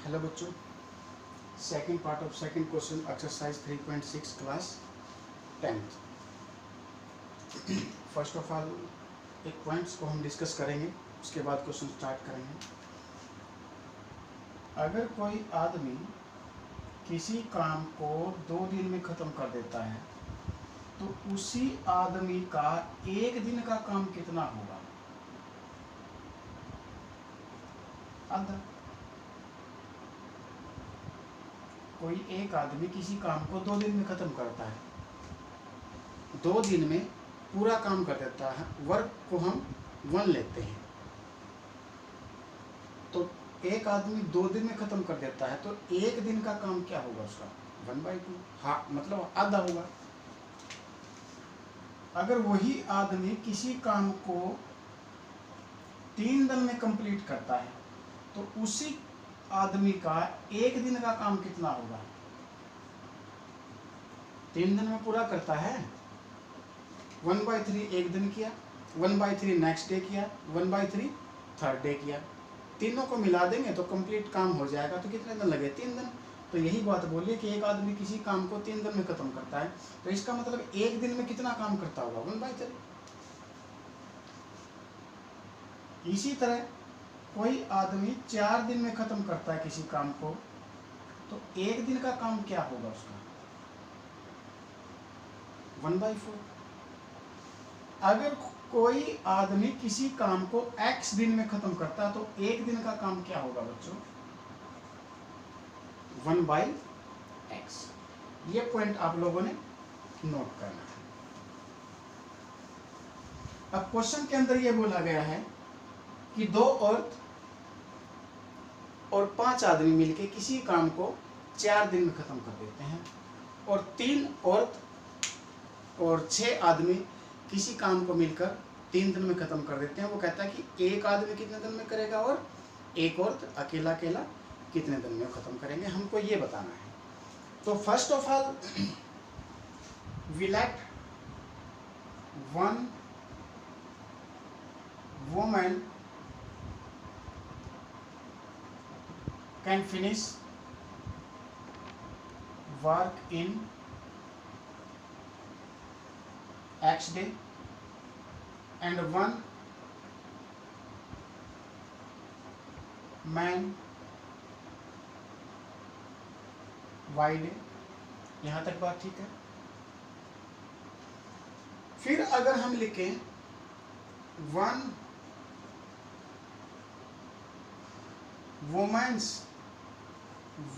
Hello बच्चों, second part of second question exercise 3.6 class 10th। First of all एक points को हम discuss करेंगे, उसके बाद क्वेश्चन स्टार्ट करेंगे। अगर कोई आदमी किसी काम को 2 दिन में ख़त्म कर देता है तो उसी आदमी का एक दिन का काम कितना होगा? आधा। कोई एक आदमी किसी काम को 2 दिन में ख़त्म करता है, 2 दिन में पूरा काम कर देता है। वर्क को हम 1 लेते हैं, तो एक आदमी 2 दिन में ख़त्म कर देता है तो एक दिन का काम क्या होगा उसका? 1/2। हाँ, मतलब आधा होगा। अगर वही आदमी किसी काम को 3 दिन में कंप्लीट करता है तो उसी आदमी का एक दिन का काम कितना होगा? 3 दिन में पूरा करता है, 1/3 एक दिन किया, 1/3 नेक्स्ट डे किया, 1/3 थर्ड डे किया। तीनों को मिला देंगे तो कंप्लीट काम हो जाएगा। तो कितने दिन लगे? 3 दिन। तो यही बात बोलिए कि एक आदमी किसी काम को 3 दिन में खत्म करता है तो इसका मतलब एक दिन में कितना काम करता होगा? 1/3। इसी तरह कोई आदमी 4 दिन में खत्म करता है किसी काम को तो एक दिन का काम क्या होगा उसका? 1/4। अगर कोई आदमी किसी काम को x दिन में खत्म करता है तो एक दिन का काम क्या होगा बच्चों? 1/x। ये पॉइंट आप लोगों ने नोट करना है। अब क्वेश्चन के अंदर ये बोला गया है कि 2 औरत और 5 आदमी मिलकर किसी काम को 4 दिन में खत्म कर देते हैं, और 3 औरत और 6 आदमी किसी काम को मिलकर 3 दिन में खत्म कर देते हैं। वो कहता है कि एक आदमी कितने दिन में करेगा और एक औरत अकेला अकेला कितने दिन में खत्म करेंगे, हमको ये बताना है। तो first of all we let one woman can finish work in X day and one man Y day। यहाँ तक बात ठीक है। फिर अगर हम लिखें वन वुमेन्स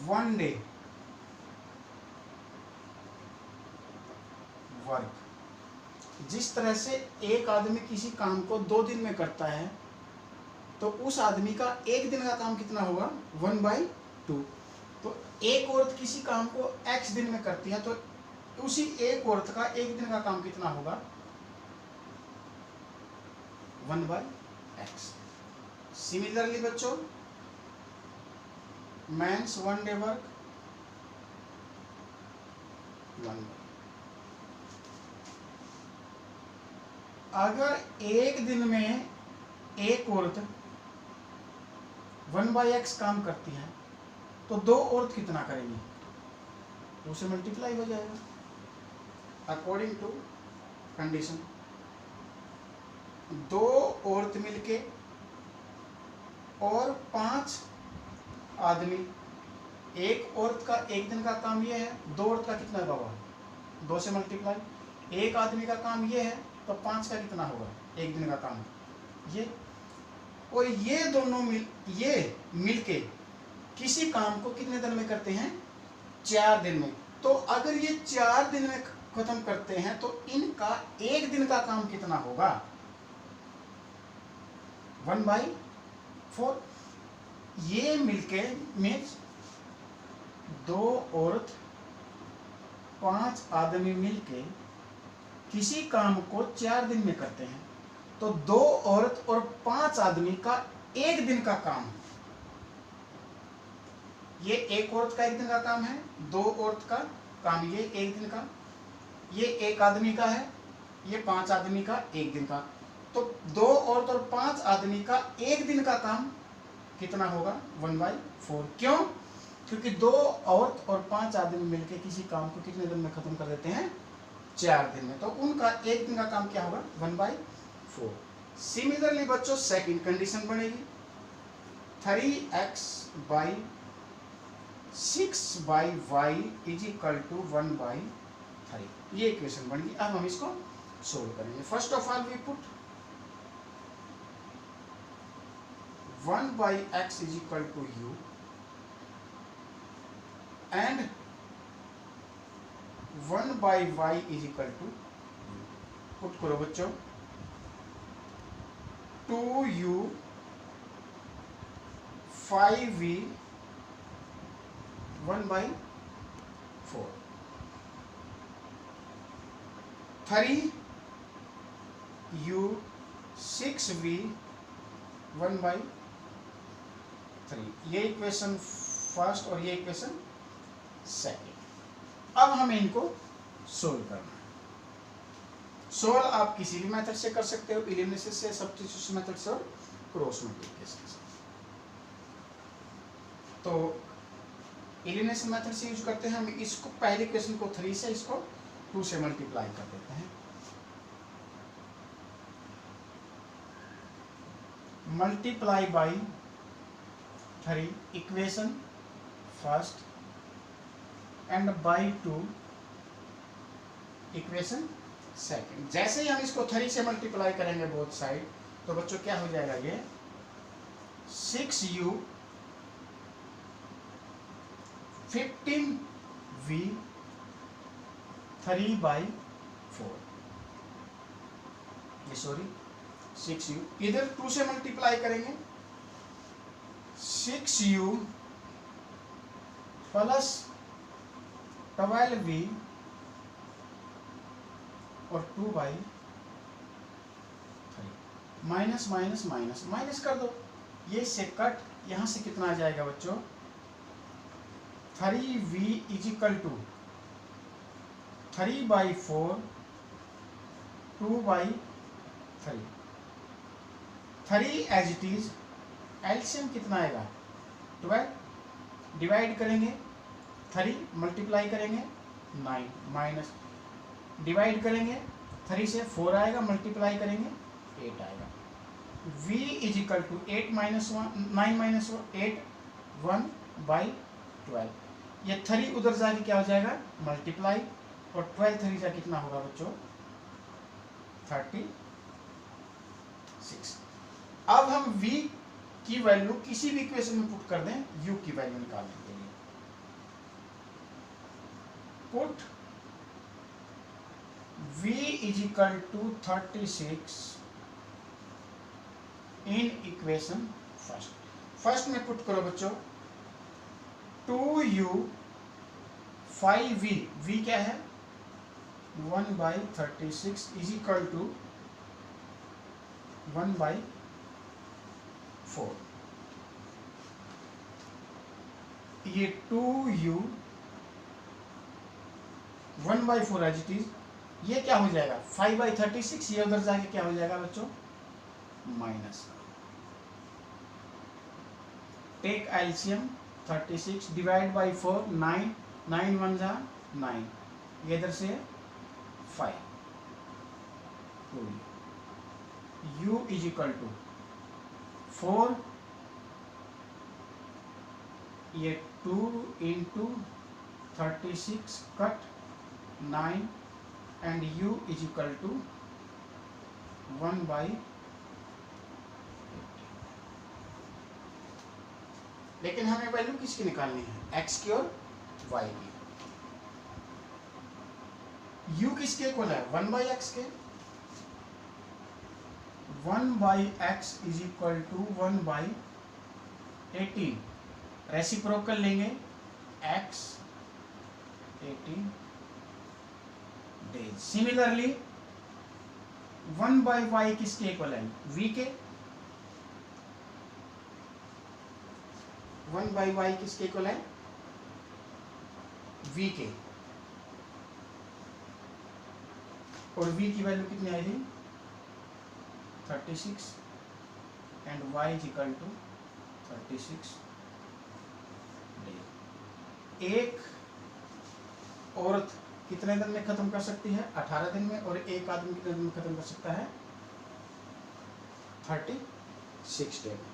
1 day वर्क, जिस तरह से एक आदमी किसी काम को 2 दिन में करता है तो उस आदमी का एक दिन का काम कितना होगा? 1/2। तो एक औरत किसी काम को x दिन में करती है तो उसी एक औरत का एक दिन का काम कितना होगा? 1/x। सिमिलरली बच्चों, मैंस 1 day वर्क 1। अगर एक दिन में एक औरत 1/x काम करती है तो 2 औरत कितना करेंगी? 2 से मल्टीप्लाई हो जाएगा अकॉर्डिंग टू कंडीशन। 2 औरत मिलके और 5 आदमी, एक औरत का एक दिन का काम ये है, 2 औरत का कितना होगा? 2 से मल्टीप्लाई। एक आदमी का काम ये है तो 5 का कितना होगा? एक दिन का काम ये। और ये दोनों मिलके किसी काम को कितने दिन में करते हैं? 4 दिन में। तो अगर ये 4 दिन में खत्म करते हैं तो इनका एक दिन का काम कितना होगा? 1/4। ये मिलके मीन्स 2 औरत 5 आदमी मिलके किसी काम को 4 दिन में करते हैं तो 2 औरत और 5 आदमी का एक दिन का काम, ये एक औरत का एक दिन का काम है, 2 औरत का काम ये एक दिन का, ये एक आदमी का है, ये 5 आदमी का एक दिन का। तो 2 औरत और 5 आदमी का एक दिन का काम कितना होगा 1/4। क्यों? क्योंकि 2 औरत और 5 आदमी मिलकर किसी काम को कितने दिन में खत्म कर देते हैं? 4 दिन में। तो उनका एक दिन का काम क्या होगा? 1/4। सिमिलरली बच्चों सेकंड कंडीशन बनेगी 3x/6y इज इक्वल टू 1/3। ये इक्वेशन बनेगी। अब हम इसको सोल्व करेंगे। First of all we put 1/x is equal to u and 1/y is equal to put करो बच्चों 2u 5v 1/4 3u 6v 1/3। ये इक्वेशन फर्स्ट और ये इक्वेशन सेकंड। अब हमें इनको सोल्व करना है। सोल्व आप किसी भी मेथड से कर सकते हो, एलिमिनेशन से, सब्स्टिट्यूशन मेथड से और क्रॉस मल्टीप्लिकेशन से। तो एलिमिनेशन मेथड से यूज करते हैं हम इसको, पहले इक्वेशन को 3 से, इसको 2 से मल्टीप्लाई कर देते हैं। Multiply by 3 equation first and by 2 equation second. जैसे ही हम इसको 3 से मल्टीप्लाई करेंगे बोथ साइड, तो बच्चों क्या हो जाएगा? ये 6u 15v 3/4। ये सॉरी 6u, इधर 2 से मल्टीप्लाई करेंगे 6u प्लस 12v और 2/3। माइनस माइनस माइनस माइनस कर दो, ये से कट, यहां से कितना आ जाएगा बच्चों? 3v is equal to 3/4 2/3। 3 as it is, LCM कितना आएगा? 12। डिवाइड करेंगे 3, मल्टीप्लाई करेंगे 9, माइनस डिवाइड करेंगे 3 से 4 आएगा, मल्टीप्लाई करेंगे 8 आएगा। v is equal to 8 minus 1 9 minus 8 1/12। ये 3 उधर जाके क्या हो जाएगा? मल्टीप्लाई, और 12 3 जा कितना होगा बच्चों? 36। अब हम v की वैल्यू किसी भी इक्वेशन में पुट कर दें u की वैल्यू निकालने के लिए। Put v is equal to 36 in equation first. First में पुट करो बच्चों 2u 5v, v क्या है? 1/36 इज इक्वल टू 1/4। ये 2u 1/4 एज इट इज, ये क्या हो जाएगा? 5/36। ये उधर जाके क्या हो जाएगा बच्चों? Minus. Take LCM 36 divide by 4 9 9 1 जा 9, ये इधर से 5 u इज इक्वल टू 4, ये 2 into 36 cut 9 and u is equal to 1/80। लेकिन हमें वैल्यू किसकी निकालनी है? x की और y की। u किसके इक्वल है? 1/x के। 1/x is equal to 1/18। Reciprocal लेंगे x 18 डेज। सिमिलरली 1/y किसके इक्वल है? v के। 1/y किसके इक्वल है? v के। और v की वैल्यू कितनी आई थी? 36 and y is equal to 36 day. एक औरत कितने दिन में खत्म कर सकती है? 18 दिन में। और एक आदमी कितने दिन में खत्म कर सकता है? 36 डे में।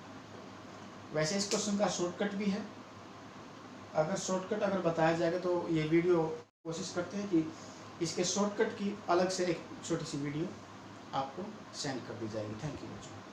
वैसे इस क्वेश्चन का शॉर्टकट भी है। अगर शॉर्टकट अगर बताया जाएगा तो ये वीडियो कोशिश करते हैं कि इसके शॉर्टकट की अलग से एक छोटी सी वीडियो आपको सेंड कर दी जाएगी। थैंक यू बच्चों।